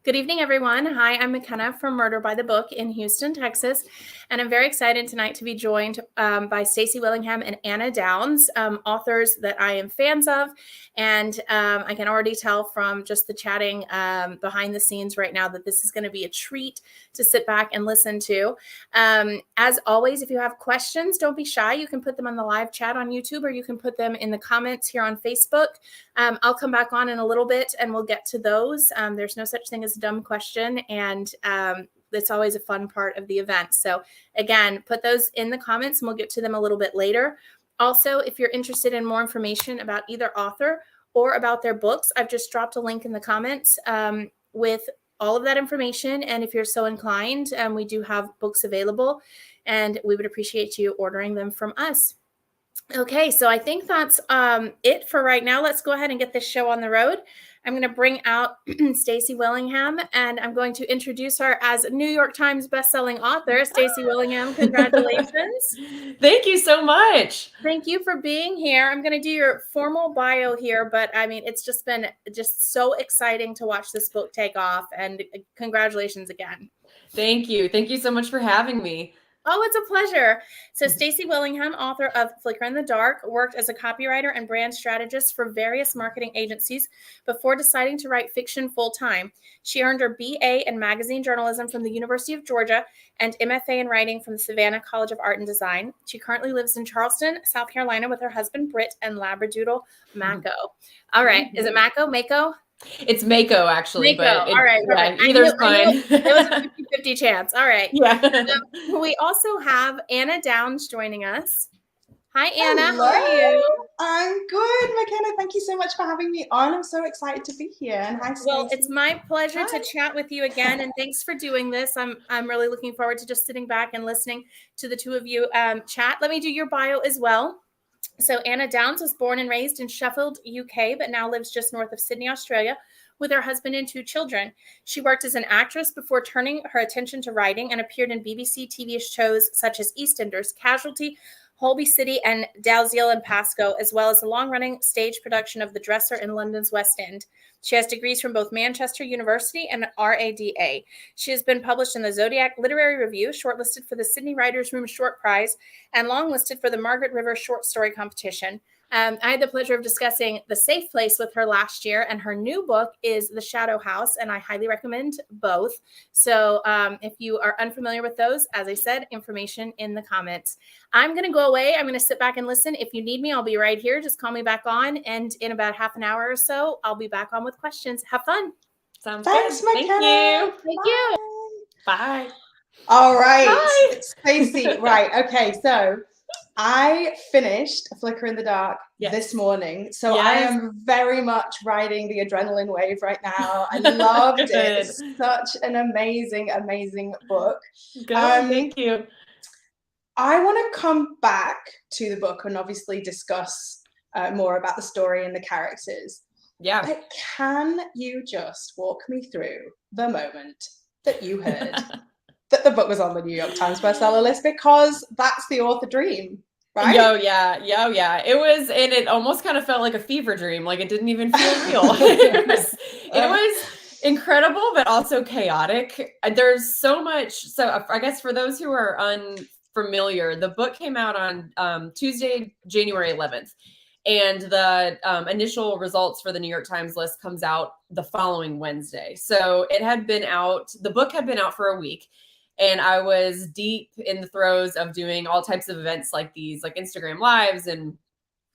Good evening, everyone. Hi, I'm McKenna from Murder by the Book in Houston, Texas, and I'm very excited tonight to be joined by Stacy Willingham and Anna Downs, authors that I am fans of, and I can already tell from just the chatting behind the scenes right now that this is going to be a treat to sit back and listen to. As always, if you have questions, don't be shy. You can put them on the live chat on YouTube, or you can put them in the comments here on Facebook. I'll come back on in a little bit and we'll get to those. There's no such thing as a dumb question, and it's always a fun part of the event. So again, put those in the comments and we'll get to them a little bit later. Also, if you're interested in more information about either author or about their books, I've just dropped a link in the comments with all of that information. And if you're so inclined, we do have books available and we would appreciate you ordering them from us. Okay, so I think that's it for right now. Let's go ahead and get this show on the road. I'm going to bring out Stacy Willingham, and I'm going to introduce her as New York Times bestselling author. Stacy Willingham, congratulations. Thank you so much. Thank you for being here. I'm going to do your formal bio here, but I mean, it's just been so exciting to watch this book take off, and congratulations again. Thank you. Thank you so much for having me. Oh, it's a pleasure. So Stacy Willingham, author of Flickr in the Dark, worked as a copywriter and brand strategist for various marketing agencies before deciding to write fiction full-time. She earned her BA in magazine journalism from the University of Georgia and MFA in writing from the Savannah College of Art and Design. She currently lives in Charleston, South Carolina with her husband, Britt, and Labradoodle, Mako. All right. Is it Mako? It's Mako, actually. Mako. But all right. Yeah, either's fine. It was a 50-50 chance. All right. Yeah. We also have Anna Downs joining us. Hi, Anna. Hello. How are you? I'm good, McKenna. Thank you so much for having me on. I'm so excited to be here. And hi, Stacey. Well, it's my pleasure to chat with you again, and thanks for doing this. I'm really looking forward to just sitting back and listening to the two of you chat. Let me do your bio as well. So Anna Downs was born and raised in Sheffield, UK, but now lives just north of Sydney, Australia, with her husband and 2 children. She worked as an actress before turning her attention to writing and appeared in BBC TV shows such as EastEnders, Casualty, Holby City, and Dalziel and Pascoe, as well as a long-running stage production of The Dresser in London's West End. She has degrees from both Manchester University and RADA. She has been published in the Zodiac Literary Review, shortlisted for the Sydney Writers' Room Short Prize, and longlisted for the Margaret River Short Story Competition. I had the pleasure of discussing The Safe Place with her last year, and her new book is The Shadowhouse, and I highly recommend both. So if you are unfamiliar with those, as I said, information in the comments. I'm going to go away. I'm going to sit back and listen. If you need me, I'll be right here. Just call me back on, and in about half an hour or so, I'll be back on with questions. Have fun. Sounds Thanks, good. McKenna. Thank you. Thank you. Bye. All right. Bye. Stacey, right. Okay, so I finished Flickr in the Dark this morning. So I am very much riding the adrenaline wave right now. I loved it. It's such an amazing, amazing book. Good. Thank you. I want to come back to the book and obviously discuss more about the story and the characters. Yeah. But can you just walk me through the moment that you heard that the book was on the New York Times bestseller list? Because that's the author dream, right? Yeah. It was, and it almost kind of felt like a fever dream. Like it didn't even feel real. It was incredible, but also chaotic. There's so much. So I guess for those who are unfamiliar, the book came out on Tuesday, January 11th. And the initial results for the New York Times list comes out the following Wednesday. So it had been out, the book had been out for a week. And I was deep in the throes of doing all types of events like these, like Instagram lives and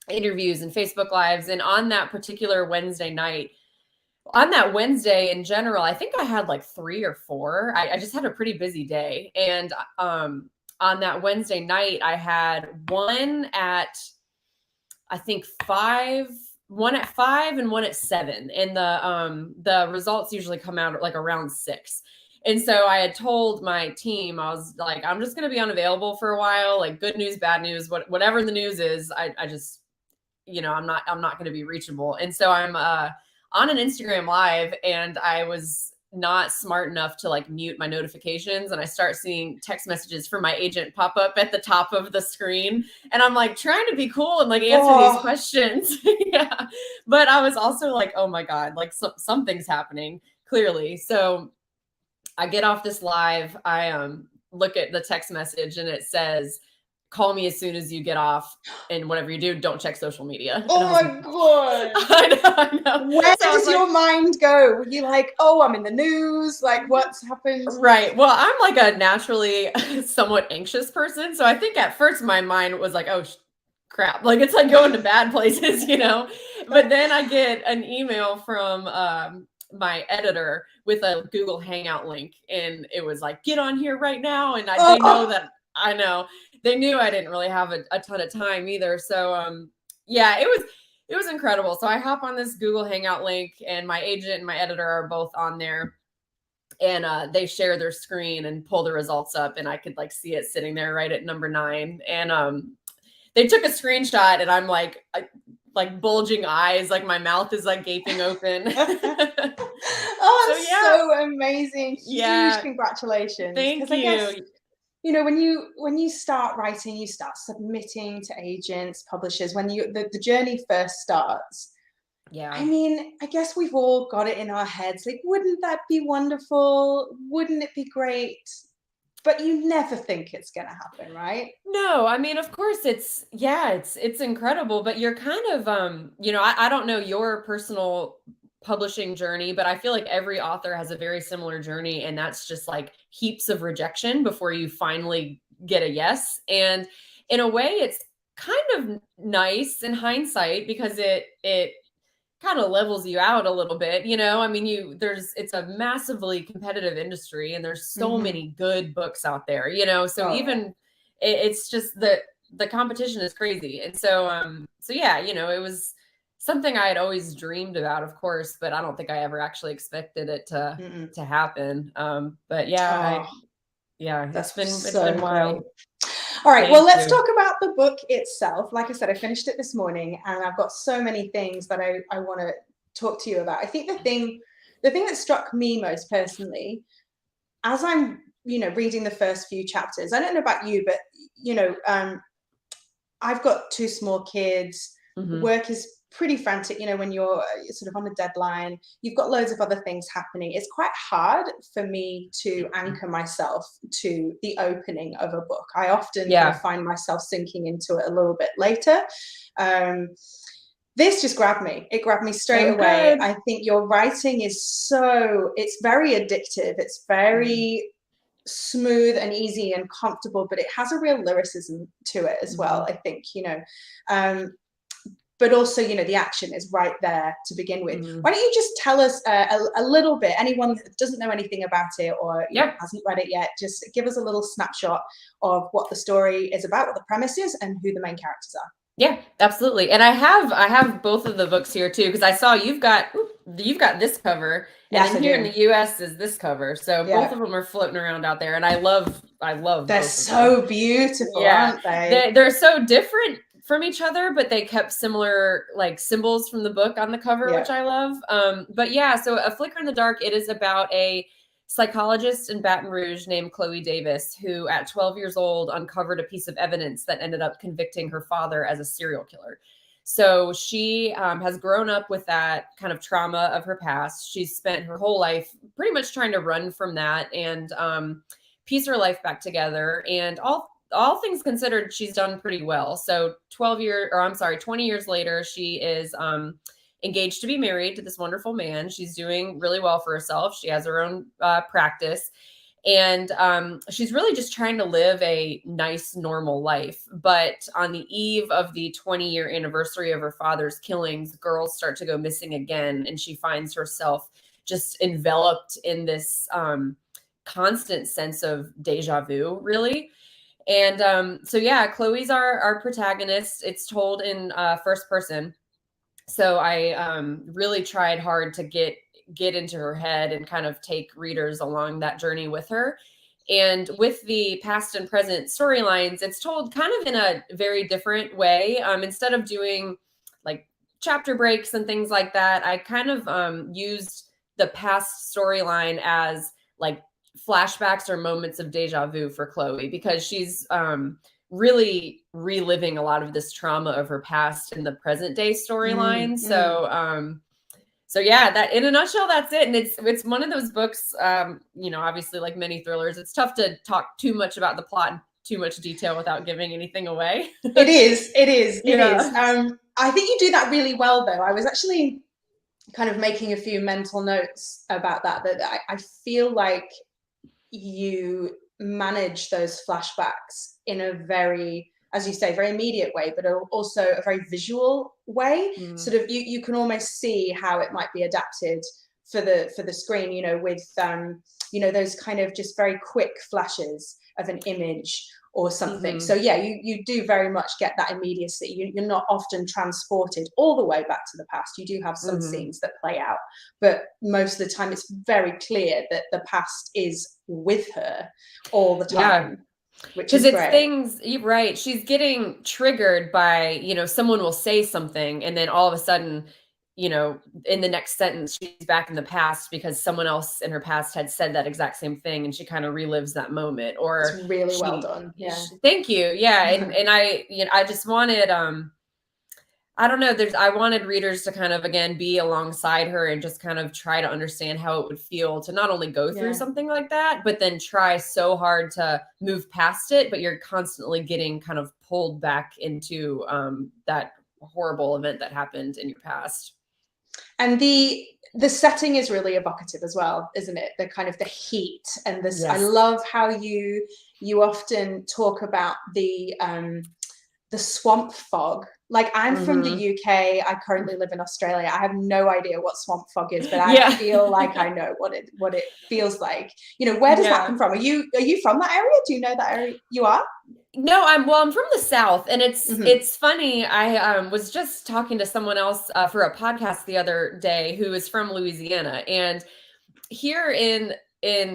interviews and Facebook lives. And on that particular Wednesday night, on that Wednesday in general, I think I had like 3 or 4. I just had a pretty busy day. And on that Wednesday night, I had one at, I think 5, one at 5 and one at 7. And the results usually come out at like around 6. And so I had told my team, I was like, I'm just going to be unavailable for a while, like good news, bad news, whatever the news is, I just, I'm not going to be reachable. And so I'm on an Instagram live, and I was not smart enough to like mute my notifications, and I start seeing text messages from my agent pop up at the top of the screen, and I'm like trying to be cool and like answer these questions. Yeah. But I was also like, oh my God, like something's happening. clearly. So I get off this live. I look at the text message and it says, call me as soon as you get off, and whatever you do, don't check social media. Oh my God. I know. Where does your mind go? Were you like, oh, I'm in the news? Like, what's happened? Right. Well, I'm like a naturally somewhat anxious person. So I think at first my mind was like, oh, crap. Like, it's like going to bad places, you know? But then I get an email from my editor with a Google Hangout link, and it was like, get on here right now. And they know that I know. They knew I didn't really have a ton of time either. So, yeah, it was incredible. So I hop on this Google Hangout link, and my agent and my editor are both on there, and they share their screen and pull the results up, and I could like see it sitting there right at number 9. And they took a screenshot, and I'm like bulging eyes, like my mouth is like gaping open. Oh, that's so amazing. Yeah. Huge congratulations. Thank you. I guess, you know, when you start writing, you start submitting to agents, publishers, when the journey first starts. Yeah. I mean, I guess we've all got it in our heads. Like, wouldn't that be wonderful? Wouldn't it be great? But you never think it's going to happen, right? No, I mean, of course it's incredible, but you're kind of, you know, I don't know your personal publishing journey, but I feel like every author has a very similar journey, and that's just like heaps of rejection before you finally get a yes. And in a way, it's kind of nice in hindsight because it kind of levels you out a little bit, you know. I mean, it's a massively competitive industry, and there's so many good books out there, you know. So it's just the competition is crazy. And so yeah, you know, it was something I had always dreamed about, of course, but I don't think I ever actually expected it to happen. But yeah, it's been wild. Great. All right, well, let's talk about the book itself. Like I said, I finished it this morning, and I've got so many things that I want to talk to you about. I think the thing that struck me most personally, as I'm, you know, reading the first few chapters, I don't know about you, but, you know, I've got 2 small kids. Work is pretty frantic, you know, when you're sort of on a deadline, you've got loads of other things happening. It's quite hard for me to anchor myself to the opening of a book. I often kind of find myself sinking into it a little bit later. This just grabbed me. It grabbed me straight away. I think your writing is it's very addictive. It's very smooth and easy and comfortable, but it has a real lyricism to it as well, I think, you know. But also, you know, the action is right there to begin with. Why don't you just tell us a little bit, anyone that doesn't know anything about it or you know, hasn't read it yet, just give us a little snapshot of what the story is about, what the premise is, and who the main characters are. Yeah, absolutely. And I have both of the books here too, because I saw you've got this cover, and then here in the US is this cover. So both of them are floating around out there, and I love. They're so beautiful, aren't they? They're so different from each other, but they kept similar like symbols from the book on the cover, which I love. But yeah, so A Flickr in the Dark, it is about a psychologist in Baton Rouge named Chloe Davis, who at 12 years old uncovered a piece of evidence that ended up convicting her father as a serial killer. So she has grown up with that kind of trauma of her past. She's spent her whole life pretty much trying to run from that and piece her life back together. And all things considered, she's done pretty well. So 20 years later, she is engaged to be married to this wonderful man. She's doing really well for herself. She has her own practice. And she's really just trying to live a nice, normal life. But on the eve of the 20-year anniversary of her father's killings, girls start to go missing again. And she finds herself just enveloped in this constant sense of deja vu, really. And so, yeah, Chloe's our protagonist. It's told in first person. So I really tried hard to get into her head and kind of take readers along that journey with her. And with the past and present storylines, it's told kind of in a very different way. Instead of doing like chapter breaks and things like that, I kind of used the past storyline as like flashbacks or moments of deja vu for Chloe, because she's really reliving a lot of this trauma of her past in the present day storyline. So So yeah, that in a nutshell, that's it. And it's one of those books, you know, obviously like many thrillers, it's tough to talk too much about the plot in too much detail without giving anything away. It is. Yeah. I think you do that really well, though. I was actually kind of making a few mental notes about that I feel like you manage those flashbacks in a very, as you say, very immediate way, but also a very visual way. Sort of you can almost see how it might be adapted for the screen, you know, with you know, those kind of just very quick flashes of an image or something. So yeah, you do very much get that immediacy. You're not often transported all the way back to the past. You do have some scenes that play out, but most of the time it's very clear that the past is with her all the time. Which is great. Things, right? She's getting triggered by, you know, someone will say something, and then all of a sudden, you know, in the next sentence, she's back in the past because someone else in her past had said that exact same thing, and she kind of relives that moment. Or it's really well done. Yeah. Thank you. Yeah. And I, you know, I just wanted, I don't know, I wanted readers to kind of, again, be alongside her and just kind of try to understand how it would feel to not only go through something like that, but then try so hard to move past it. But you're constantly getting kind of pulled back into that horrible event that happened in your past. And the setting is really evocative as well, isn't it? The kind of the heat and this. Yes. I love how you often talk about the swamp fog. Like, I'm from the UK. I currently live in Australia. I have no idea what swamp fog is, but I feel like I know what it feels like. You know, where does that come from? Are you from that area? Do you know that area? You are? No, I'm from the South, and it's funny. I was just talking to someone else for a podcast the other day who is from Louisiana, and here in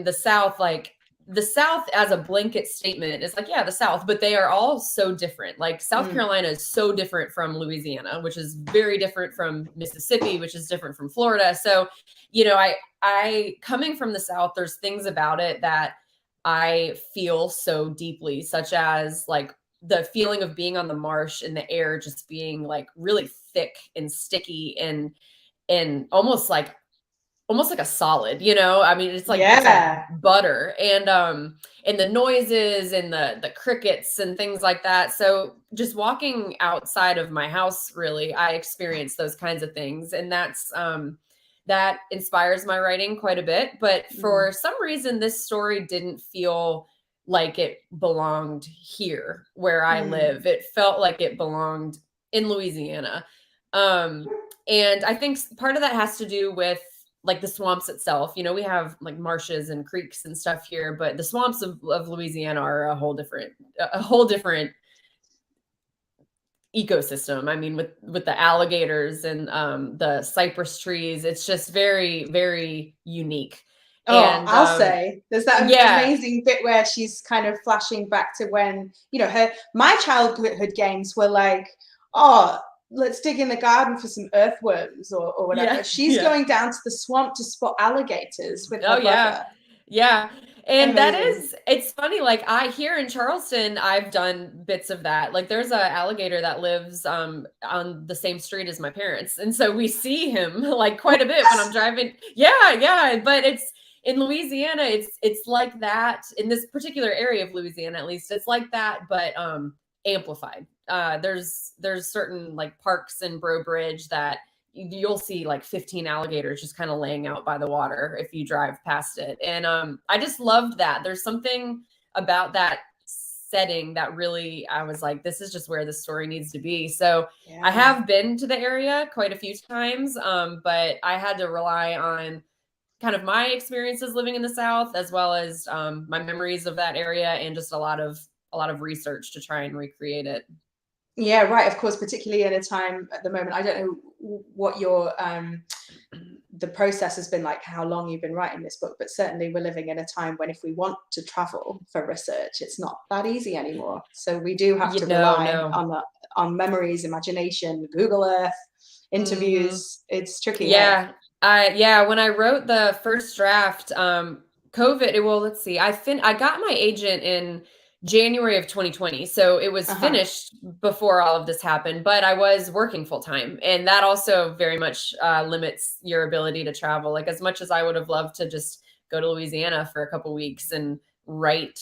the South, like, the South as a blanket statement is like, yeah, the South, but they are all so different. Like, South Carolina is so different from Louisiana, which is very different from Mississippi, which is different from Florida. So, you know, I coming from the South, there's things about it that I feel so deeply, such as like the feeling of being on the marsh and the air just being like really thick and sticky and almost like a solid, you know. I mean, it's like butter, and the noises and the crickets and things like that. So just walking outside of my house, really, I experience those kinds of things, and that's that inspires my writing quite a bit. But for some reason, this story didn't feel like it belonged here where I live. It felt like it belonged in Louisiana, and I think part of that has to do with like the swamps itself. You know, we have like marshes and creeks and stuff here, but the swamps of Louisiana are a whole different ecosystem. I mean, with the alligators and the cypress trees, it's just very, very unique. Oh, and I'll say there's that amazing bit where she's kind of flashing back to when, you know, my childhood games were like, oh, let's dig in the garden for some earthworms or whatever. Yeah, she's going down to the swamp to spot alligators with her brother. Yeah. And amazing. It's funny, like here in Charleston, I've done bits of that. Like, there's an alligator that lives on the same street as my parents. And so we see him like quite a bit when I'm driving. Yeah. But it's in Louisiana, it's like that in this particular area of Louisiana, at least. It's like that, but amplified. There's certain like parks in Bro Bridge that you'll see like 15 alligators just kind of laying out by the water if you drive past it. And I just loved that. There's something about that setting that really, I was like, this is just where the story needs to be. So I have been to the area quite a few times, but I had to rely on kind of my experiences living in the South, as well as my memories of that area, and just a lot of research to try and recreate it. Yeah, right. Of course, particularly in a time at the moment, I don't know what your the process has been like, how long you've been writing this book, but certainly we're living in a time when if we want to travel for research, it's not that easy anymore. So we do have to rely on memories, imagination, Google Earth, interviews. It's tricky. Yeah. When I wrote the first draft, COVID, well, let's see, I got my agent in January of 2020. So it was finished before all of this happened, but I was working full time. And that also very much limits your ability to travel. Like, as much as I would have loved to just go to Louisiana for a couple weeks and write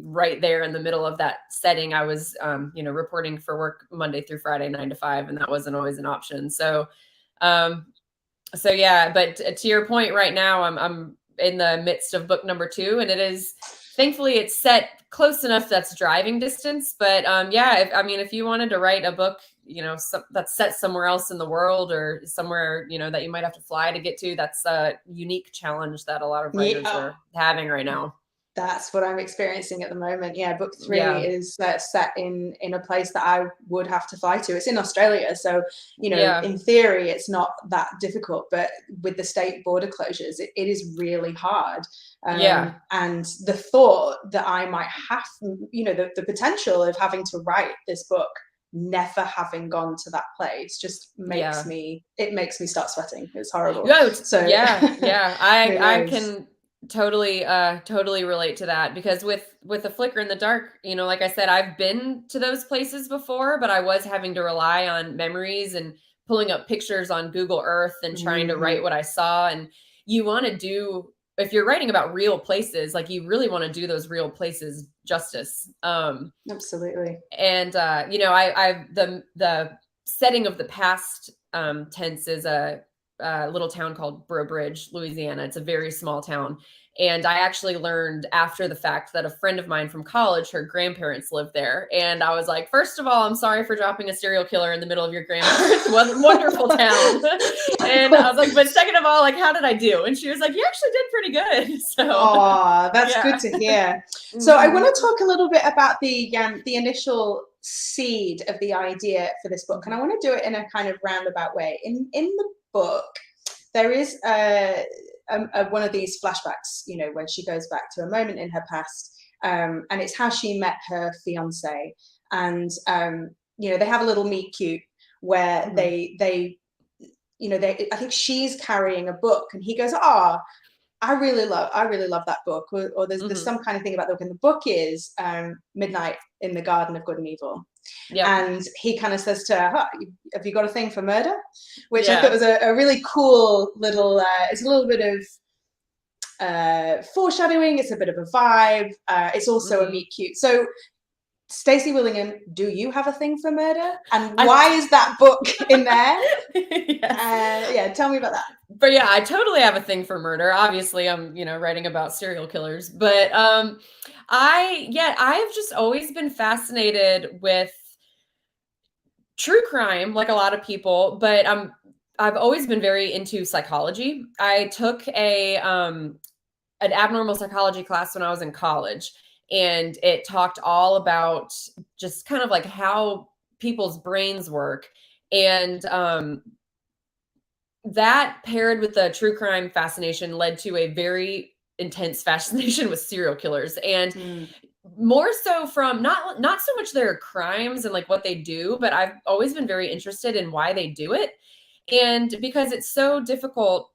right there in the middle of that setting, I was, reporting for work Monday through Friday, 9 to 5, and that wasn't always an option. So yeah, but to your point, right now, I'm in the midst of book number 2, and it is, thankfully, it's set close enough that's driving distance. But if you wanted to write a book, that's set somewhere else in the world, or somewhere, that you might have to fly to get to, that's a unique challenge that a lot of writers are having right now. That's what I'm experiencing at the moment. Yeah, book 3 is set in a place that I would have to fly to. It's in Australia, so in theory it's not that difficult, but with the state border closures, it is really hard. And the thought that I might have, the potential of having to write this book, never having gone to that place, just makes me start sweating. It's horrible. I can totally relate to that, because with the Flickr in the dark, like I said, I've been to those places before, but I was having to rely on memories and pulling up pictures on Google Earth and trying to write what I saw. And you want to do, if you're writing about real places, like, you really want to do those real places justice. Absolutely. And the setting of the past tense is a little town called Breaux Bridge, Louisiana. It's a very small town. And I actually learned after the fact that a friend of mine from college, her grandparents lived there. And I was like, first of all, I'm sorry for dropping a serial killer in the middle of your grandparents' wonderful town. And I was like, but second of all, like, how did I do? And she was like, you actually did pretty good. So, that's good to hear. So I want to talk a little bit about the initial seed of the idea for this book. And I want to do it in a kind of roundabout way. In the book, there is one of these flashbacks, when she goes back to a moment in her past, and it's how she met her fiance, and they have a little meet cute where they I think she's carrying a book, and he goes, I really love that book, or there's some kind of thing about the book, and the book is Midnight in the Garden of Good and Evil. And he kind of says to her, have you got a thing for murder? Which I thought was a really cool little, it's a little bit of foreshadowing. It's a bit of a vibe. It's also a meet cute. So Stacy Willingham, do you have a thing for murder? And why is that book in there? Tell me about that. But yeah, I totally have a thing for murder. Obviously, I'm, writing about serial killers. But I've just always been fascinated with true crime, like a lot of people. But I've always been very into psychology. I took an abnormal psychology class when I was in college. And it talked all about just kind of like how people's brains work. And that, paired with the true crime fascination, led to a very intense fascination with serial killers. And more so from not so much their crimes and like what they do, but I've always been very interested in why they do it. And because it's so difficult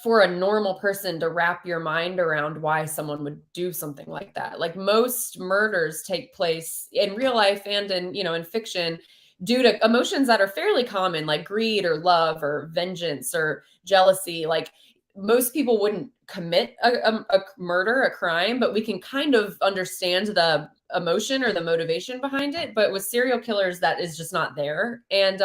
for a normal person to wrap your mind around why someone would do something like that. Like, most murders take place in real life and in fiction due to emotions that are fairly common, like greed or love or vengeance or jealousy. Like, most people wouldn't commit a murder, a crime, but we can kind of understand the emotion or the motivation behind it. But with serial killers, that is just not there. And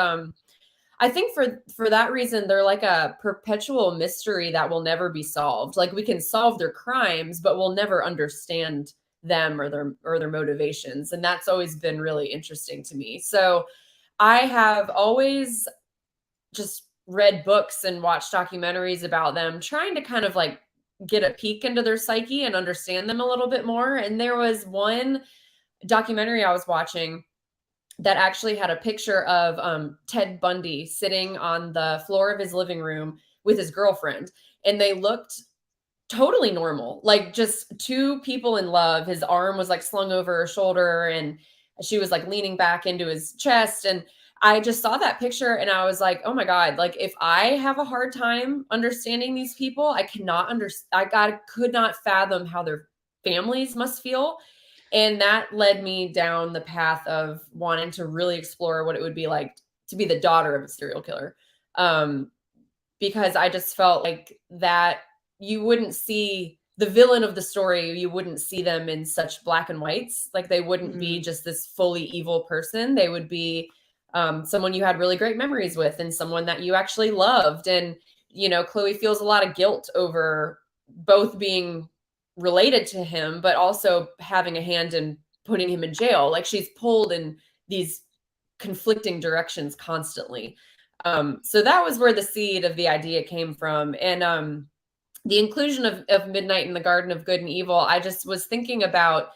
I think for that reason, they're like a perpetual mystery that will never be solved. Like, we can solve their crimes, but we'll never understand them or their motivations. And that's always been really interesting to me. So I have always just read books and watched documentaries about them, trying to kind of like get a peek into their psyche and understand them a little bit more. And there was one documentary I was watching that actually had a picture of Ted Bundy sitting on the floor of his living room with his girlfriend. And they looked totally normal, like just two people in love. His arm was like slung over her shoulder and she was like leaning back into his chest. And I just saw that picture and I was like, oh my God, like, if I have a hard time understanding these people, I could not fathom how their families must feel. And that led me down the path of wanting to really explore what it would be like to be the daughter of a serial killer. Because I just felt like that you wouldn't see the villain of the story, you wouldn't see them in such black and whites. Like they wouldn't be just this fully evil person. They would be someone you had really great memories with and someone that you actually loved. And, you know, Chloe feels a lot of guilt over both being related to him, but also having a hand in putting him in jail. Like she's pulled in these conflicting directions constantly. So that was where the seed of the idea came from. And the inclusion of Midnight in the Garden of Good and Evil, I just was thinking about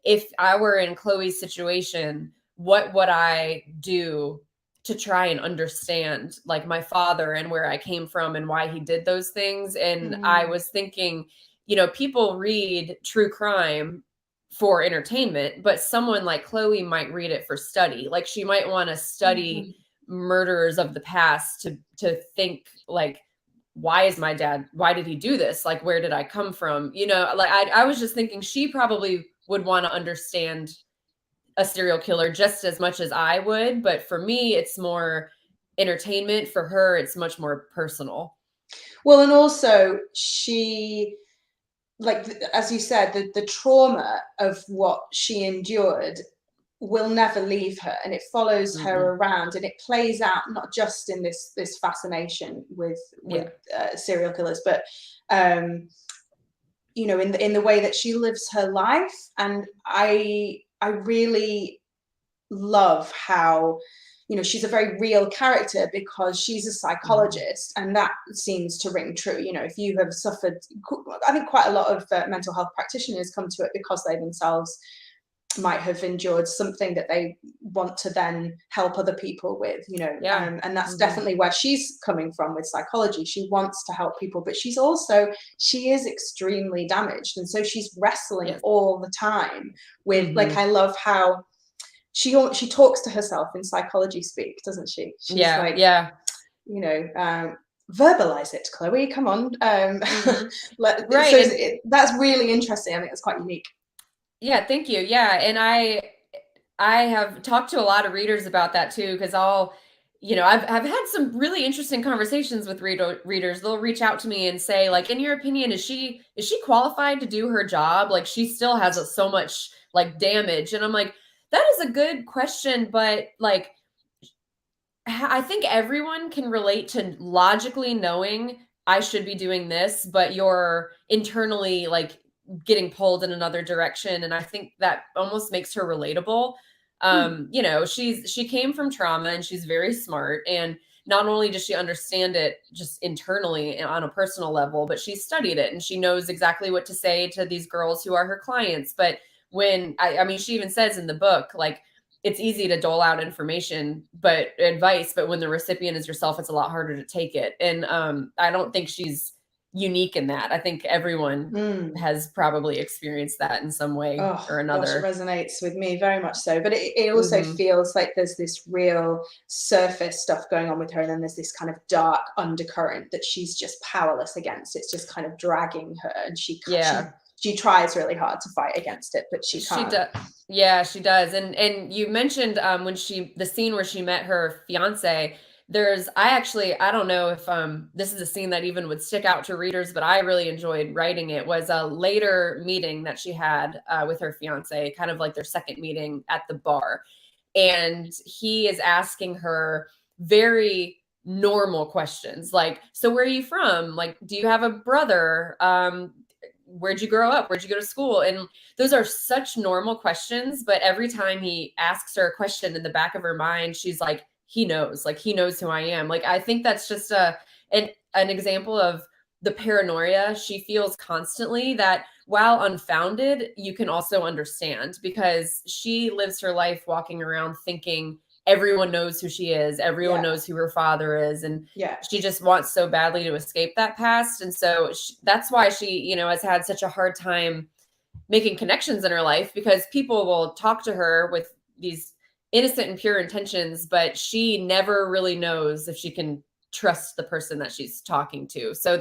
if I were in Chloe's situation, what would I do to try and understand like my father and where I came from and why he did those things. And I was thinking, you know, people read true crime for entertainment, but someone like Chloe might read it for study. Like she might want to study murderers of the past to think like, why did he do this? Like, where did I come from? You know, like I was just thinking she probably would want to understand a serial killer just as much as I would. But for me, it's more entertainment. For her, it's much more personal. Well, and also she, like, as you said, the trauma of what she endured will never leave her, and it follows her around, and it plays out not just in this fascination with serial killers, but you know, in the way that she lives her life. And I really love how, you know, she's a very real character because she's a psychologist, and that seems to ring true. You know, if you have suffered, I think quite a lot of mental health practitioners come to it because they themselves might have endured something that they want to then help other people with, you know. And that's definitely where she's coming from with psychology. She wants to help people, but she is extremely damaged, and so she's wrestling all the time with like, I love how she talks to herself in psychology speak, doesn't she? She's like, you know, verbalize it, Chloe, come on. Right. So that's really interesting. I think that's quite unique. Yeah, thank you. Yeah. And I have talked to a lot of readers about that too, because I've had some really interesting conversations with readers. They'll reach out to me and say, like, in your opinion, is she qualified to do her job? Like, she still has so much like damage. And I'm like, that is a good question, but like, I think everyone can relate to logically knowing I should be doing this, but you're internally like getting pulled in another direction. And I think that almost makes her relatable. You know, she came from trauma and she's very smart. And not only does she understand it just internally on a personal level, but she studied it and she knows exactly what to say to these girls who are her clients. But when I mean, she even says in the book, like, it's easy to dole out information, but advice, but when the recipient is yourself, it's a lot harder to take it. And I don't think she's unique in that. I think everyone has probably experienced that in some way or another. Gosh, it resonates with me very much so. But it also feels like there's this real surface stuff going on with her, and then there's this kind of dark undercurrent that she's just powerless against. It's just kind of dragging her, and she tries really hard to fight against it, but she can't. Yeah, she does. And you mentioned when the scene where she met her fiance, I don't know if this is a scene that even would stick out to readers, but I really enjoyed writing it, was a later meeting that she had with her fiance, kind of like their second meeting at the bar. And he is asking her very normal questions, like, so where are you from? Like, do you have a brother? Where'd you grow up? Where'd you go to school? And those are such normal questions, but every time he asks her a question, in the back of her mind, she's like, he knows who I am. Like, I think that's just an example of the paranoia she feels constantly, that while unfounded, you can also understand, because she lives her life walking around thinking everyone knows who she is. Everyone knows who her father is. And she just wants so badly to escape that past. And so that's why she, has had such a hard time making connections in her life, because people will talk to her with these innocent and pure intentions, but she never really knows if she can trust the person that she's talking to. So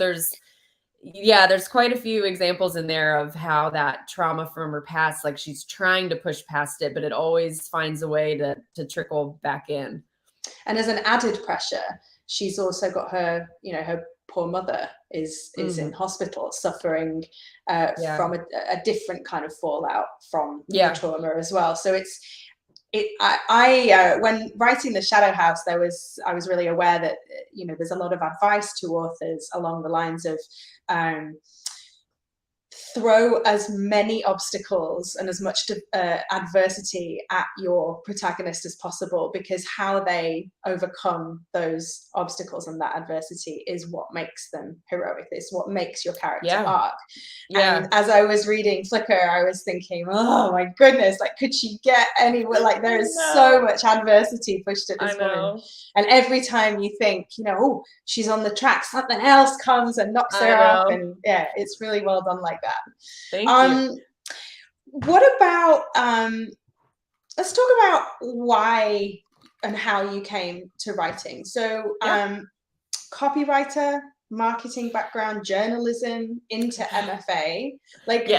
yeah, there's quite a few examples in there of how that trauma from her past, like she's trying to push past it, but it always finds a way to trickle back in. And as an added pressure, she's also got her, you know, her poor mother is in hospital suffering from a different kind of fallout from the trauma as well. So I when writing the Shadowhouse, I was really aware that, you know, there's a lot of advice to authors along the lines of throw as many obstacles and as much adversity at your protagonist as possible, because how they overcome those obstacles and that adversity is what makes them heroic. It's what makes your character arc. And as I was reading Flickr, I was thinking, oh my goodness, like, could she get anywhere? Like, there is so much adversity pushed at this woman. And every time you think, you know, oh, she's on the track, something else comes and knocks her off. And yeah, it's really well done like that. Thank you. What about let's talk about why and how you came to writing. So copywriter, marketing background, journalism, into MFA. Like,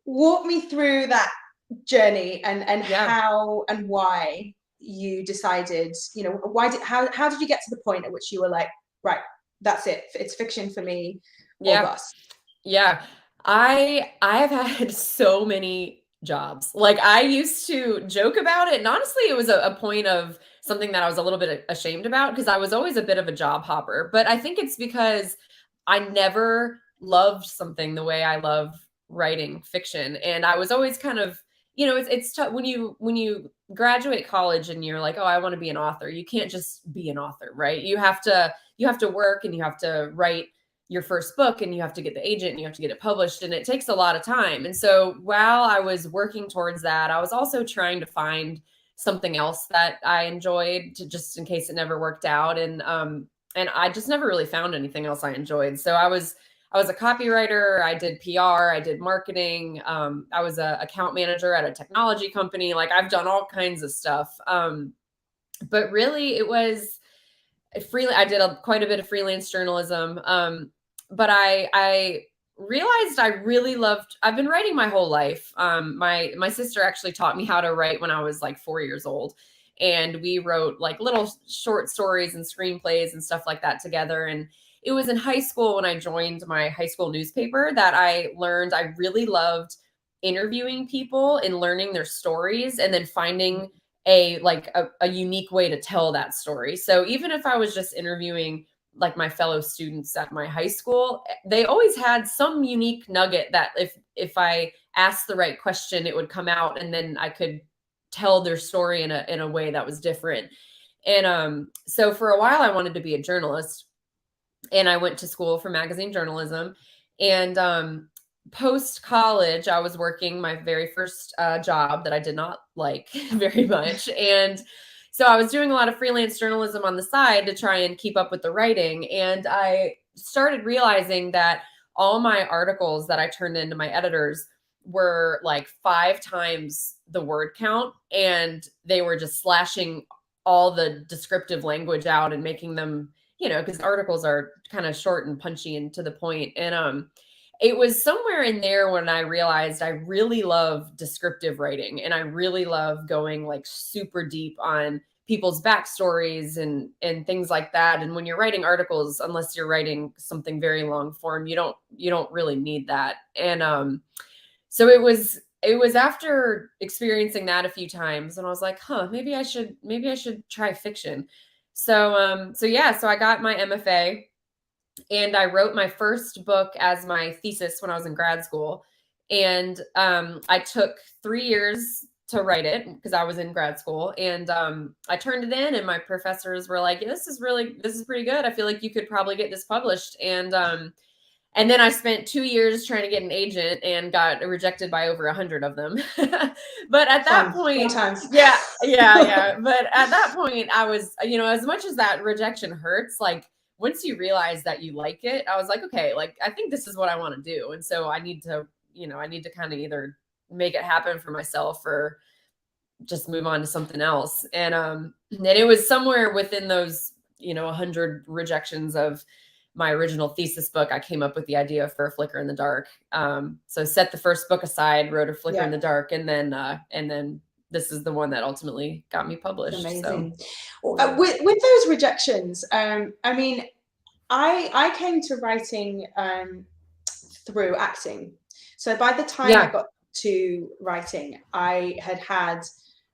walk me through that journey and how and why you decided, you know, how did you get to the point at which you were like, right, that's it, it's fiction for me, or bust? I have had so many jobs. Like, I used to joke about it, and honestly, it was a point of something that I was a little bit ashamed about, because I was always a bit of a job hopper. But I think it's because I never loved something the way I love writing fiction, and I was always kind of, you know, it's tough when you graduate college and you're like, oh, I want to be an author. You can't just be an author, right? You have to work, and you have to write your first book, and you have to get the agent, and you have to get it published, and it takes a lot of time. And so while I was working towards that, I was also trying to find something else that I enjoyed, to just in case it never worked out. And I just never really found anything else I enjoyed. So I was a copywriter. I did PR. I did marketing. I was an account manager at a technology company. Like, I've done all kinds of stuff. But really, it was I did quite a bit of freelance journalism. But I realized I really loved, I've been writing my whole life. My sister actually taught me how to write when I was like 4 years old. And we wrote like little short stories and screenplays and stuff like that together. And it was in high school when I joined my high school newspaper that I learned I really loved interviewing people and learning their stories, and then finding a unique way to tell that story. So even if I was just interviewing like my fellow students at my high school, they always had some unique nugget that if I asked the right question, it would come out, and then I could tell their story in a way that was different. And so for a while I wanted to be a journalist, and I went to school for magazine journalism. And post college, I was working my very first job that I did not like very much. And so I was doing a lot of freelance journalism on the side to try and keep up with the writing. And I started realizing that all my articles that I turned into my editors were like 5 times the word count. And they were just slashing all the descriptive language out and making them, you know, because articles are kind of short and punchy and to the point. And it was somewhere in there when I realized I really love descriptive writing, and I really love going like super deep on people's backstories and things like that. And when you're writing articles, unless you're writing something very long form, you don't really need that. And so it was after experiencing that a few times, and I was like, maybe I should try fiction. So I got my MFA. And I wrote my first book as my thesis when I was in grad school. And I took 3 years to write it because I was in grad school. And I turned it in, and my professors were like, this is pretty good. I feel like you could probably get this published. And then I spent 2 years trying to get an agent and got rejected by over 100 of them. But at that point, yeah. But at that point, I was, you know, as much as that rejection hurts, like, once you realize that you like it, I was like, okay, like, I think this is what I want to do. And so I need to kind of either make it happen for myself or just move on to something else. And it was somewhere within those, you know, 100 rejections of my original thesis book, I came up with the idea for Flickr in the Dark. So set the first book aside, wrote a Flickr in the Dark, and then this is the one that ultimately got me published. Amazing. So, with those rejections, I mean, I came to writing through acting. So by the time I got to writing, I had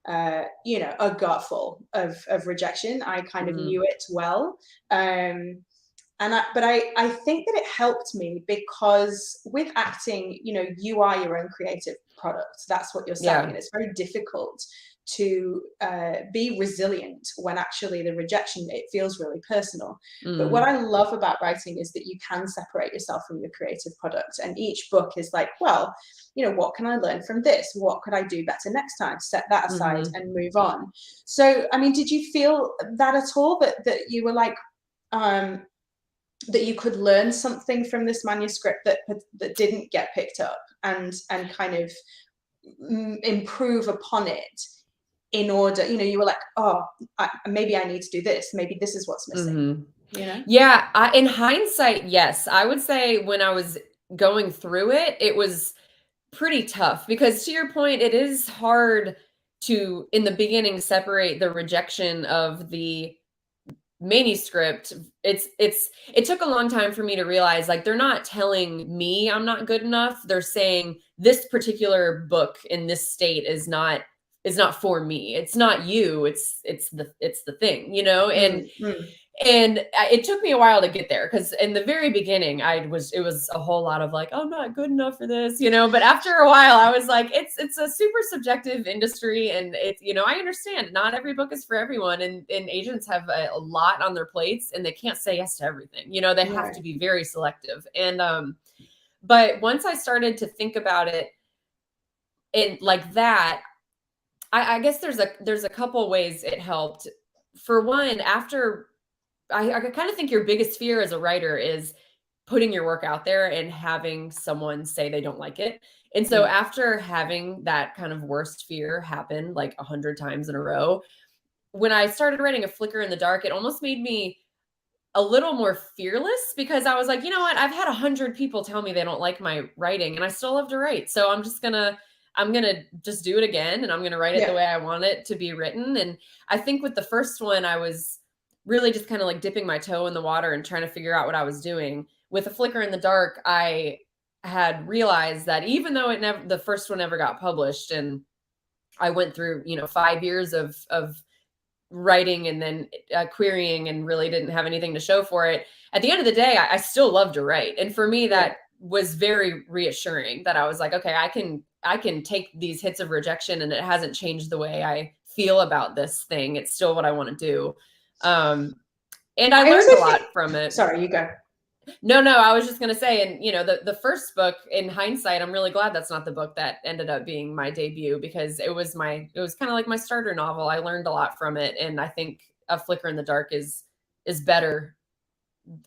a gutful of rejection. I kind of knew it well. But I think that it helped me because with acting, you are your own creative product. That's what you're selling. And it's very difficult to be resilient when actually the rejection, it feels really personal. But what I love about writing is that you can separate yourself from your creative product. And each book is like, well, what can I learn from this? What could I do better next time? Set that aside and move on. So, I mean, did you feel that at all, that you were like, that you could learn something from this manuscript that didn't get picked up and kind of improve upon it in order, you were like, maybe I need to do this. Maybe this is what's missing, Yeah. In hindsight, yes. I would say when I was going through it, it was pretty tough because to your point, it is hard to, in the beginning, separate the rejection of the manuscript. It took a long time for me to realize, like, they're not telling me I'm not good enough. They're saying this particular book in this state is not for me. It's not you. It's the thing, and it took me a while to get there because in the very beginning it was a whole lot of like, I'm not good enough for this, but after a while I was like, it's a super subjective industry, and it's, I understand not every book is for everyone, and agents have a lot on their plates and they can't say yes to everything. They have to be very selective. And but once I started to think about it in like that, I guess there's a couple ways it helped. For one, after I kind of think your biggest fear as a writer is putting your work out there and having someone say they don't like it. And so after having that kind of worst fear happen like 100 times in a row, when I started writing a Flickr in the Dark, it almost made me a little more fearless because I was like, you know what? I've had 100 people tell me they don't like my writing and I still love to write. So I'm going to just do it again, and I'm going to write it the way I want it to be written. And I think with the first one, I was really just kind of like dipping my toe in the water and trying to figure out what I was doing. With a Flickr in the Dark, I had realized that even though the first one never got published, and I went through, 5 years of writing and then querying and really didn't have anything to show for it. At the end of the day, I still love to write. And for me, that was very reassuring that I was like, okay, I can take these hits of rejection and it hasn't changed the way I feel about this thing. It's still what I want to do. And I learned a lot from it. Sorry, you go. No, I was just going to say, and the first book, in hindsight, I'm really glad that's not the book that ended up being my debut, because it was kind of like my starter novel. I learned a lot from it. And I think A Flickr in the Dark is better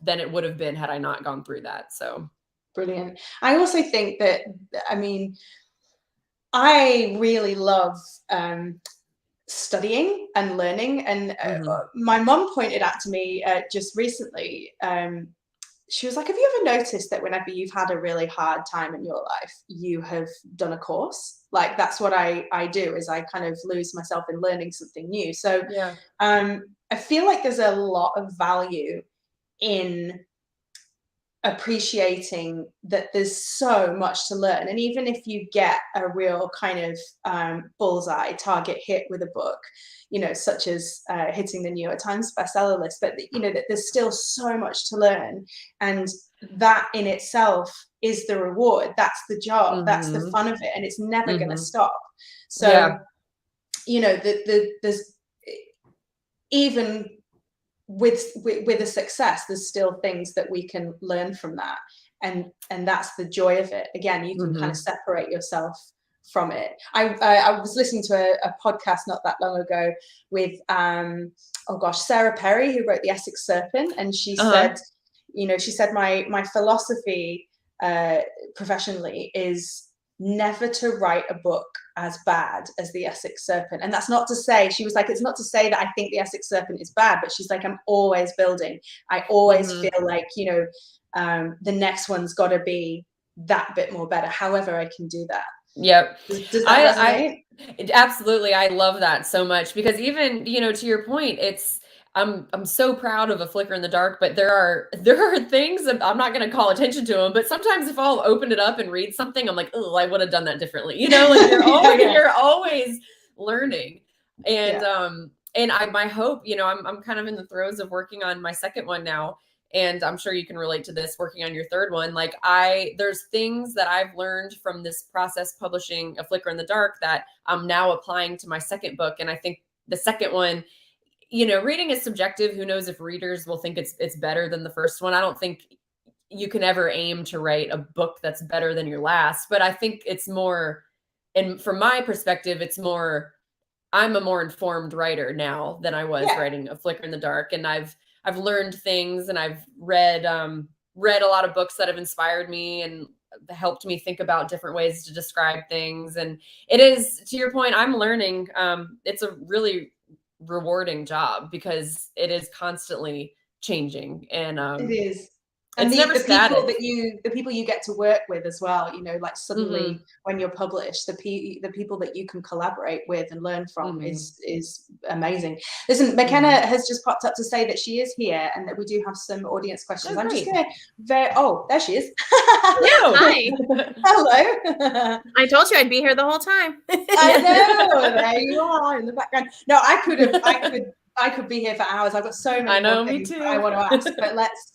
than it would have been had I not gone through that. So brilliant. I also think that, I really love studying and learning. And my mom pointed out to me just recently, she was like, have you ever noticed that whenever you've had a really hard time in your life, you have done a course? Like, that's what I do, is I kind of lose myself in learning something new. So I feel like there's a lot of value in appreciating that there's so much to learn. And even if you get a real kind of bullseye target hit with a book, such as hitting the New York Times bestseller list, but that there's still so much to learn, and that in itself is the reward. That's the job. That's the fun of it, and it's never going to stop. So there's even with a success, there's still things that we can learn from that, and that's the joy of it. Again, you can kind of separate yourself from it. I was listening to a podcast not that long ago with Sarah Perry, who wrote The Essex Serpent, and she said, my philosophy professionally is never to write a book as bad as the Essex Serpent. And that's not to say, she was like, it's not to say that I think the Essex Serpent is bad, but she's like, I'm always building. I always feel like, you know, the next one's got to be that bit more better, however I can do that. Yep. Does that resonate? Absolutely. I love that so much, because even, you know, to your point, I'm so proud of A Flicker in the Dark, but there are things that I'm not going to call attention to them, but sometimes if I'll open it up and read something, I'm like, oh, I would have done that differently. You know, like you're always learning. And, my hope, you know, I'm kind of in the throes of working on my second one now. And I'm sure you can relate to this, working on your third one. Like there's things that I've learned from this process publishing A Flicker in the Dark that I'm now applying to my second book. And I think the second one, you know, reading is subjective. Who knows if readers will think it's better than the first one. I don't think you can ever aim to write a book that's better than your last, but I think it's more, and from my perspective, it's more, I'm a more informed writer now than I was writing A Flicker in the Dark. And I've learned things, and I've read a lot of books that have inspired me and helped me think about different ways to describe things. And it is, to your point, I'm learning. It's a really rewarding job because it is constantly changing, and it is. And it's never static. The people you get to work with as well, you know, like suddenly when you're published, the people that you can collaborate with and learn from is amazing. Listen, McKenna has just popped up to say that she is here and that we do have some audience questions. I'm just gonna there she is. Hi. Hello. I told you I'd be here the whole time. I know. There you are in the background. No, I could be here for hours. I've got so many more things I want to ask, but let's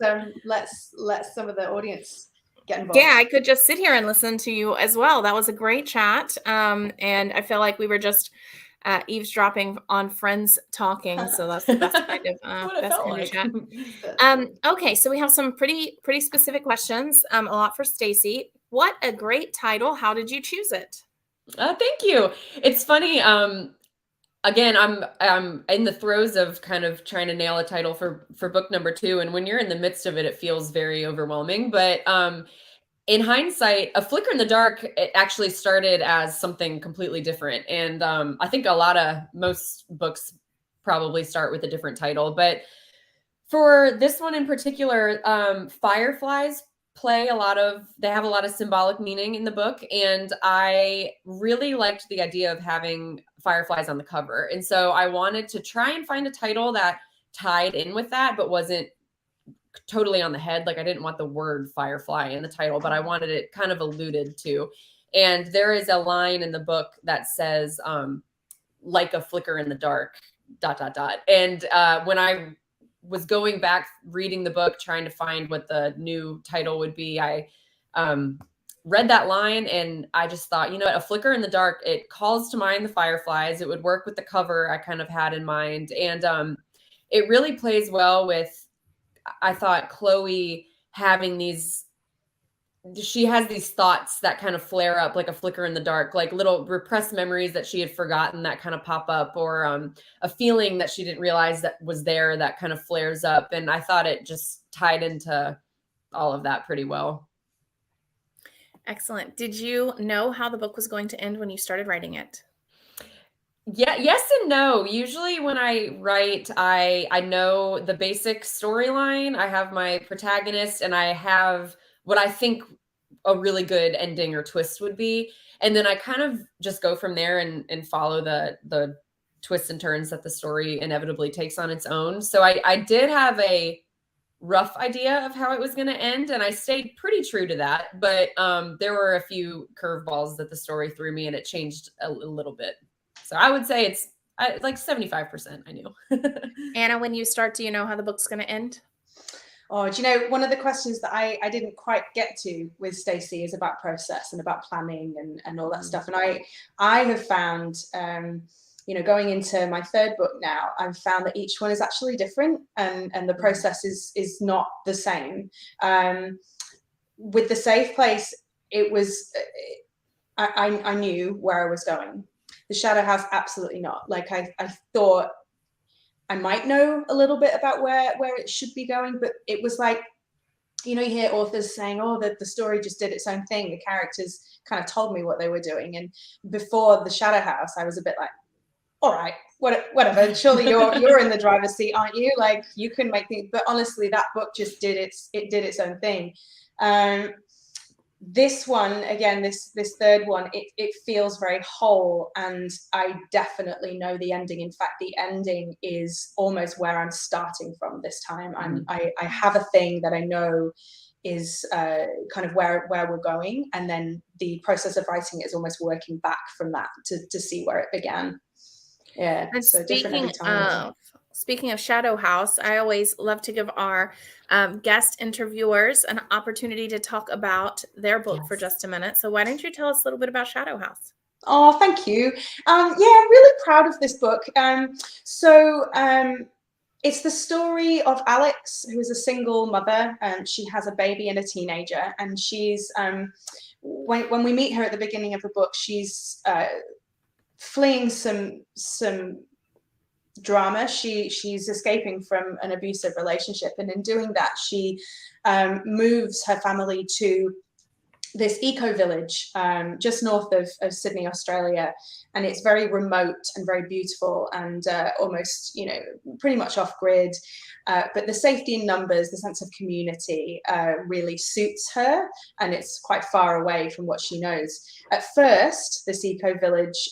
some of the audience get involved. Yeah, I could just sit here and listen to you as well. That was a great chat. And I feel like we were just eavesdropping on friends talking. So that's the best kind of chat. Okay, so we have some pretty specific questions. A lot for Stacy. What a great title. How did you choose it? Thank you. It's funny. Again, I'm in the throes of kind of trying to nail a title for book number 2. And when you're in the midst of it, it feels very overwhelming. But in hindsight, A Flicker in the Dark, it actually started as something completely different. And I think most books probably start with a different title. But for this one in particular, fireflies they have a lot of symbolic meaning in the book. And I really liked the idea of having fireflies on the cover. And so I wanted to try and find a title that tied in with that, but wasn't totally on the head. Like I didn't want the word firefly in the title, but I wanted it kind of alluded to. And there is a line in the book that says, like a flicker in the dark, ... And when I was going back, reading the book, trying to find what the new title would be, I read that line and I just thought, you know what, A Flicker in the Dark, it calls to mind the fireflies. It would work with the cover I kind of had in mind. And it really plays well with, I thought, Chloe having she has these thoughts that kind of flare up like a flicker in the dark, like little repressed memories that she had forgotten that kind of pop up, or a feeling that she didn't realize that was there that kind of flares up. And I thought it just tied into all of that pretty well. Excellent. Did you know how the book was going to end when you started writing it? Yeah, yes and no. Usually when I write, I know the basic storyline. I have my protagonist and I have what I think a really good ending or twist would be. And then I kind of just go from there and follow the twists and turns that the story inevitably takes on its own. So I did have a rough idea of how it was going to end, and I stayed pretty true to that. But there were a few curveballs that the story threw me, and it changed a little bit. So I would say it's like 75% I knew. Anna, when you start, do you know how the book's going to end? Oh, do you know, one of the questions that I didn't quite get to with Stacy is about process and about planning and all that stuff. And I have found, you know, going into my third book now, I've found that each one is actually different and the process is not the same. With The Safe Place, it was, I knew where I was going. The Shadowhouse, absolutely not. Like I thought I might know a little bit about where it should be going, but it was like you hear authors saying, oh, the story just did its own thing. The characters kind of told me what they were doing. And before the Shadowhouse, I was a bit like, all right, whatever. Surely you're in the driver's seat, aren't you? Like, you can make things. But honestly, that book just did its own thing. This one, again, this third one, it feels very whole, and I definitely know the ending. In fact, the ending is almost where I'm starting from this time. I have a thing that I know is kind of where we're going, and then the process of writing it is almost working back from that to see where it began. Yeah. And so speaking of Shadowhouse, I always love to give our guest interviewers an opportunity to talk about their book for just a minute. So why don't you tell us a little bit about Shadowhouse? Oh, thank you. I'm really proud of this book. It's the story of Alex, who is a single mother. She has a baby and a teenager, and she's when we meet her at the beginning of the book, she's fleeing some drama. She's escaping from an abusive relationship, and in doing that, she moves her family to this eco village just north of Sydney, Australia, and it's very remote and very beautiful, and almost pretty much off grid, but the safety in numbers, the sense of community really suits her, and it's quite far away from what she knows. At first, this eco village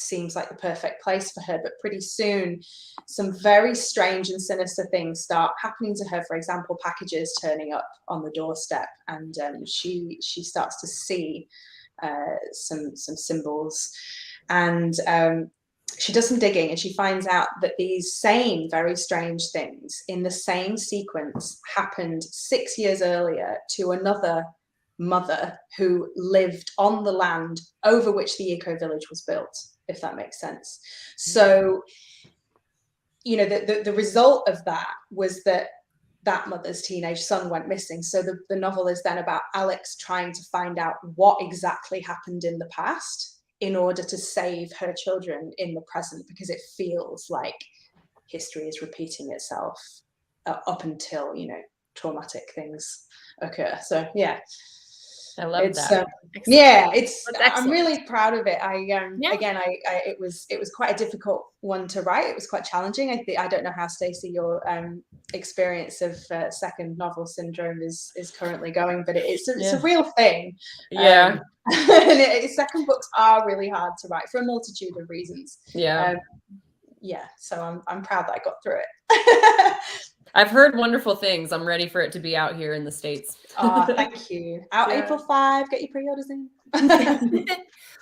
seems like the perfect place for her, but pretty soon some very strange and sinister things start happening to her. For example, packages turning up on the doorstep, and she starts to see some symbols, and she does some digging, and she finds out that these same very strange things in the same sequence happened 6 years earlier to another mother who lived on the land over which the eco village was built, if that makes sense. So, the result of that was that mother's teenage son went missing. So the novel is then about Alex trying to find out what exactly happened in the past in order to save her children in the present, because it feels like history is repeating itself up until, traumatic things occur. So, yeah. I love that. I'm really proud of it. It was quite a difficult one to write. It was quite challenging. I don't know how, Stacey, your experience of second novel syndrome is currently going, but it's a real thing. Yeah. Second books are really hard to write for a multitude of reasons. Yeah. So I'm proud that I got through it. I've heard wonderful things. I'm ready for it to be out here in the States. Oh, thank you. Out April 5. Get your pre-orders in.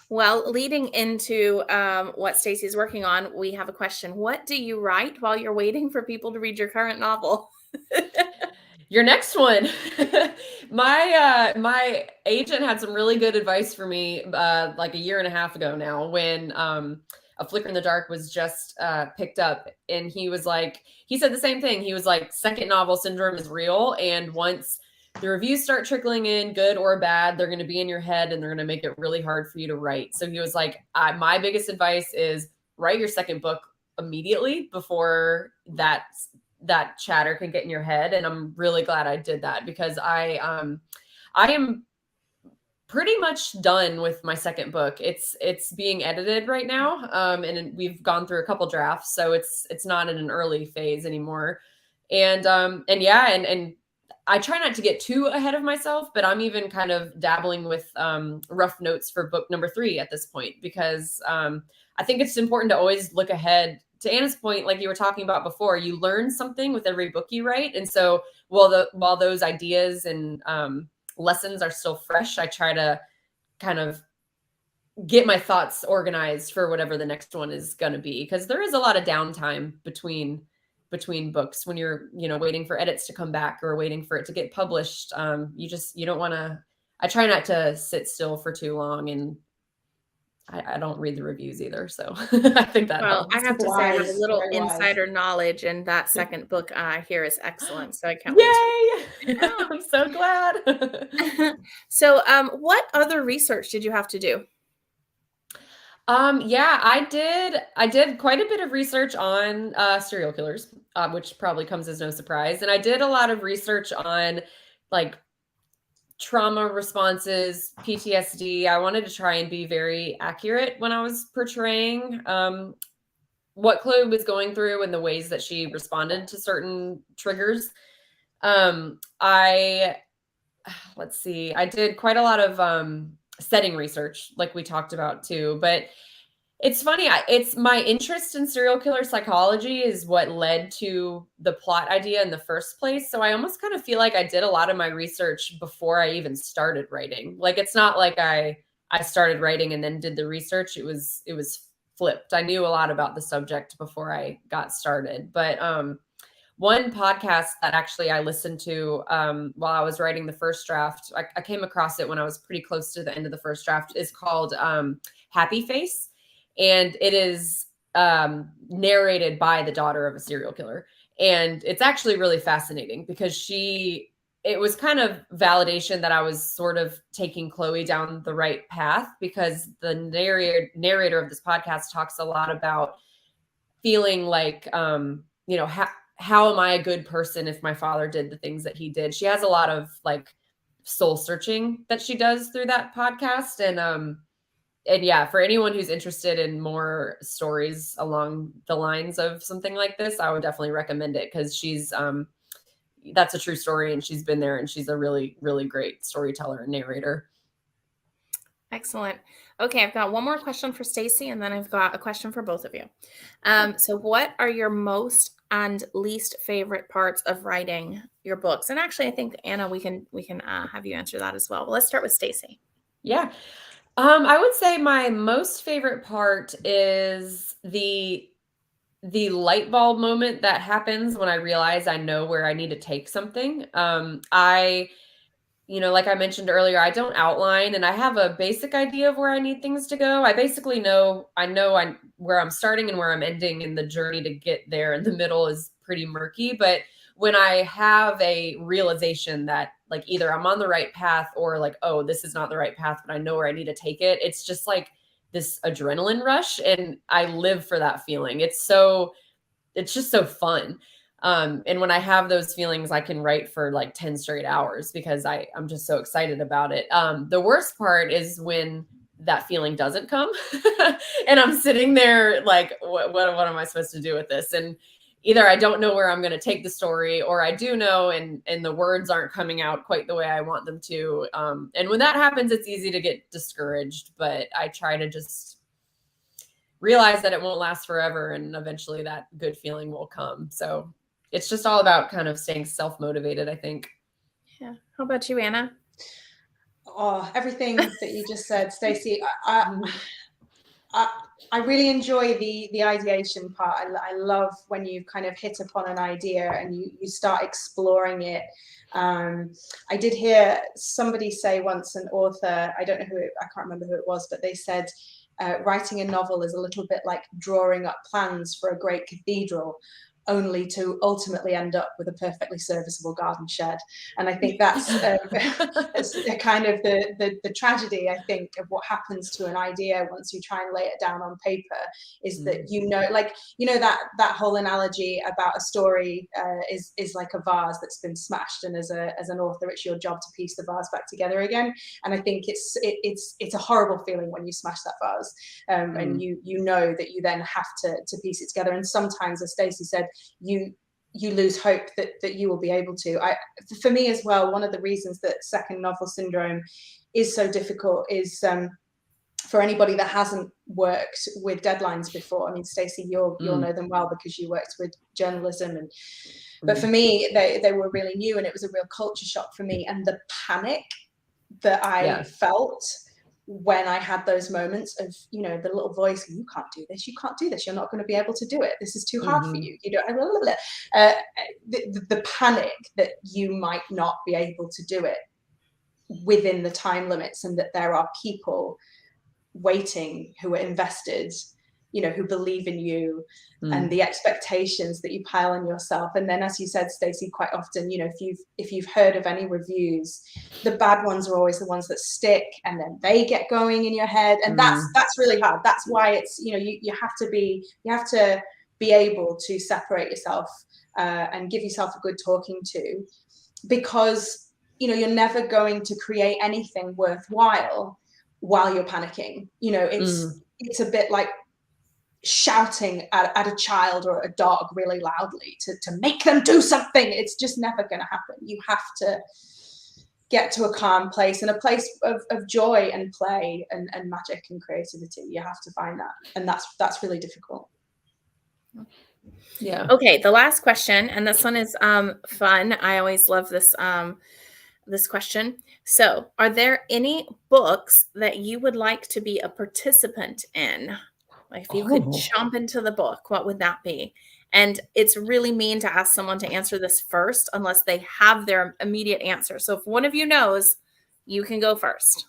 Well, leading into what Stacey's working on, we have a question. What do you write while you're waiting for people to read your current novel? Your next one. My agent had some really good advice for me like a year and a half ago now, when A Flickr in the Dark was just picked up, and he said the same thing. He was like, second novel syndrome is real, and once the reviews start trickling in, good or bad, they're going to be in your head, and they're going to make it really hard for you to write. So he was like, my biggest advice is write your second book immediately before that chatter can get in your head. And I'm really glad I did that, because I am pretty much done with my second book. It's being edited right now. And we've gone through a couple drafts, so it's not in an early phase anymore. And I try not to get too ahead of myself, but I'm even kind of dabbling with rough notes for book number 3 at this point, because I think it's important to always look ahead. To Anna's point, like you were talking about before, you learn something with every book you write. And so while those ideas and lessons are still fresh, I try to kind of get my thoughts organized for whatever the next one is going to be, because there is a lot of downtime between books when you're waiting for edits to come back or waiting for it to get published. You don't want to. I try not to sit still for too long, and I don't read the reviews either, so I think that helps. I have to say, I have a little insider knowledge, and that second book I hear is excellent. So I can't wait. I'm so glad. So, what other research did you have to do? I did quite a bit of research on serial killers, which probably comes as no surprise. And I did a lot of research on like trauma responses, PTSD. I wanted to try and be very accurate when I was portraying what Chloe was going through and the ways that she responded to certain triggers. Let's see, I did quite a lot of setting research, like we talked about too, but it's funny. It's my interest in serial killer psychology is what led to the plot idea in the first place. So I almost kind of feel like I did a lot of my research before I even started writing. Like, it's not like I started writing and then did the research. It was flipped. I knew a lot about the subject before I got started. But one podcast that actually I listened to while I was writing the first draft, I came across it when I was pretty close to the end of the first draft, is called Happy Face. And it is narrated by the daughter of a serial killer. And it's actually really fascinating because it was kind of validation that I was sort of taking Chloe down the right path, because the narrator of this podcast talks a lot about feeling like, you know, how am I a good person if my father did the things that he did? She has a lot of like soul searching that she does through that podcast. And yeah, for anyone who's interested in more stories along the lines of something like this, I would definitely recommend it, because she's that's a true story and she's been there, and she's a really, really great storyteller and narrator. Excellent. Okay, I've got one more question for Stacy, and then I've got a question for both of you. So what are your most and least favorite parts of writing your books? And actually, I think, Anna, we can have you answer that as well. But let's start with Stacy. Yeah. I would say my most favorite part is the light bulb moment that happens when I realize I know where I need to take something. You know, like I mentioned earlier, I don't outline, and I have a basic idea of where I need things to go. I basically know where I'm starting and where I'm ending, and the journey to get there in the middle is pretty murky. But when I have a realization that like either I'm on the right path or like, oh, this is not the right path, but I know where I need to take it, it's just like this adrenaline rush, and I live for that feeling. It's just so fun. And when I have those feelings, I can write for like 10 straight hours because I'm just so excited about it. The worst part is when that feeling doesn't come and I'm sitting there like, what am I supposed to do with this? And either I don't know where I'm going to take the story, or I do know, and the words aren't coming out quite the way I want them to. And when that happens, it's easy to get discouraged, but I try to just realize that it won't last forever, and eventually that good feeling will come. So it's just all about kind of staying self-motivated, I think. Yeah. How about you, Anna? Oh, everything that you just said, Stacy. I really enjoy the ideation part. I love when you kind of hit upon an idea and you start exploring it. I did hear somebody say once, an author, I don't know I can't remember who it was, but they said writing a novel is a little bit like drawing up plans for a great cathedral, only to ultimately end up with a perfectly serviceable garden shed. And I think that's kind of the tragedy, I think, of what happens to an idea once you try and lay it down on paper, is that, that whole analogy about a story is like a vase that's been smashed, and as an author, it's your job to piece the vase back together again. And I think it's a horrible feeling when you smash that vase, and you know that you then have to piece it together. And sometimes, as Stacy said, you lose hope that you will be able to. For me as well, one of the reasons that second novel syndrome is so difficult is for anybody that hasn't worked with deadlines before. I mean, Stacy, you'll know them well because you worked with journalism, but for me, they were really new, and it was a real culture shock for me. And the panic that I felt when I had those moments of, the little voice, you can't do this, you're not going to be able to do it, this is too hard for you, you don't, the panic that you might not be able to do it within the time limits, and that there are people waiting who are invested, who believe in you, and the expectations that you pile on yourself. And then, as you said, Stacy, quite often, if you've heard of any reviews, the bad ones are always the ones that stick, and then they get going in your head, and that's really hard. That's why it's, you have to be able to separate yourself and give yourself a good talking to, because you know, you're never going to create anything worthwhile while you're panicking. You know, it's a bit like shouting at a child or a dog really loudly to make them do something. It's just never going to happen. You have to get to a calm place, and a place of joy and play and magic and creativity. You have to find that, and that's really difficult. Yeah. Okay, the last question, and this one is fun. I always love this this question. So, are there any books that you would like to be a participant in? Like, if you could jump into the book, what would that be? And it's really mean to ask someone to answer this first unless they have their immediate answer. So if one of you knows, you can go first.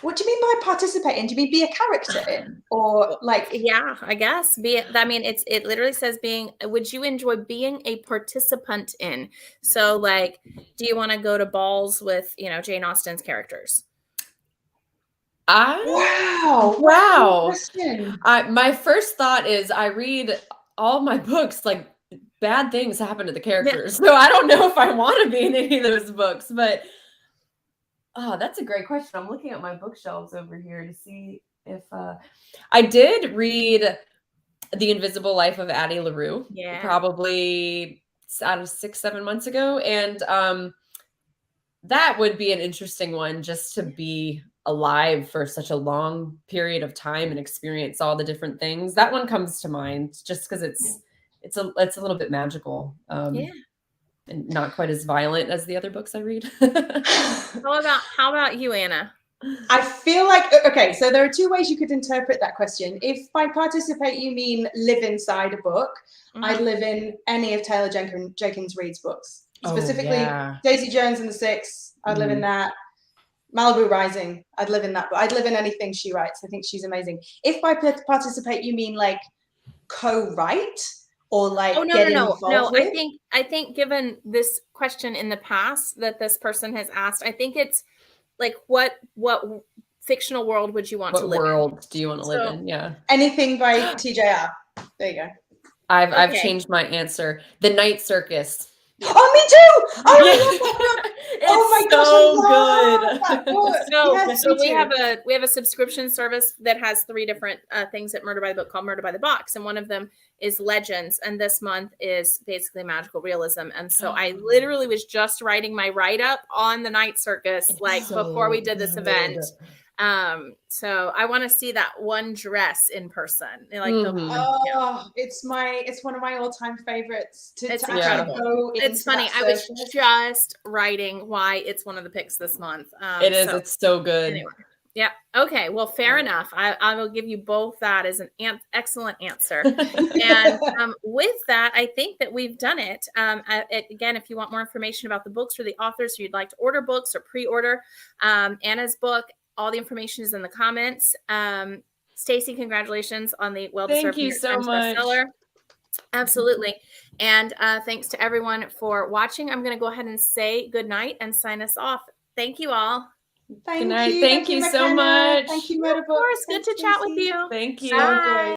What do you mean by participate in? Do you mean be a character in, or like? Yeah, I guess I mean, it literally says would you enjoy being a participant in? So like, do you want to go to balls with, you know, Jane Austen's characters? Wow. My first thought is I read all my books, like bad things happen to the characters. So I don't know if I want to be in any of those books, but that's a great question. I'm looking at my bookshelves over here to see if I did read The Invisible Life of Addie Larue, probably out of 6-7 months ago. And that would be an interesting one, just to be alive for such a long period of time and experience all the different things. That one comes to mind just because it's a little bit magical. And not quite as violent as the other books I read. How about you, Anna? I feel like, okay, so there are two ways you could interpret that question. If by participate you mean live inside a book, I'd live in any of Taylor Jenkins Reid's books. Specifically, Daisy Jones and the Six, I'd live in that. Malibu Rising, I'd live in that, but I'd live in anything she writes. I think she's amazing. If by participate you mean like co-write or like involved with? I think given this question in the past that this person has asked, I think it's like what fictional world would you want to live in? What world do you want to live in? Yeah. Anything by TJR. There you go. I've changed my answer. The Night Circus. Oh, me too! So we have a subscription service that has 3 different things at Murder by the Book called Murder by the Box, and one of them is Legends, and this month is basically magical realism. And so I literally was just writing my write-up on the Night Circus before we did this event. So I want to see that one dress in person. It's one of my all-time favorites. It's incredible. It's funny. I was just writing why it's one of the picks this month. It's so good. Anyway. Yeah. Okay. Well, fair enough. I will give you both that as an excellent answer. And with that, I think that we've done it. Again, if you want more information about the books or the authors, or you'd like to order books or pre-order Anna's book, all the information is in the comments. Stacy, congratulations on the well-deserved New York Times bestseller. Absolutely. And thanks to everyone for watching. I'm going to go ahead and say good night and sign us off. Thank you all. Thank you. Thank you so much. Thank you, Murder Book. Of course. Good to chat with you. Thank you. Bye.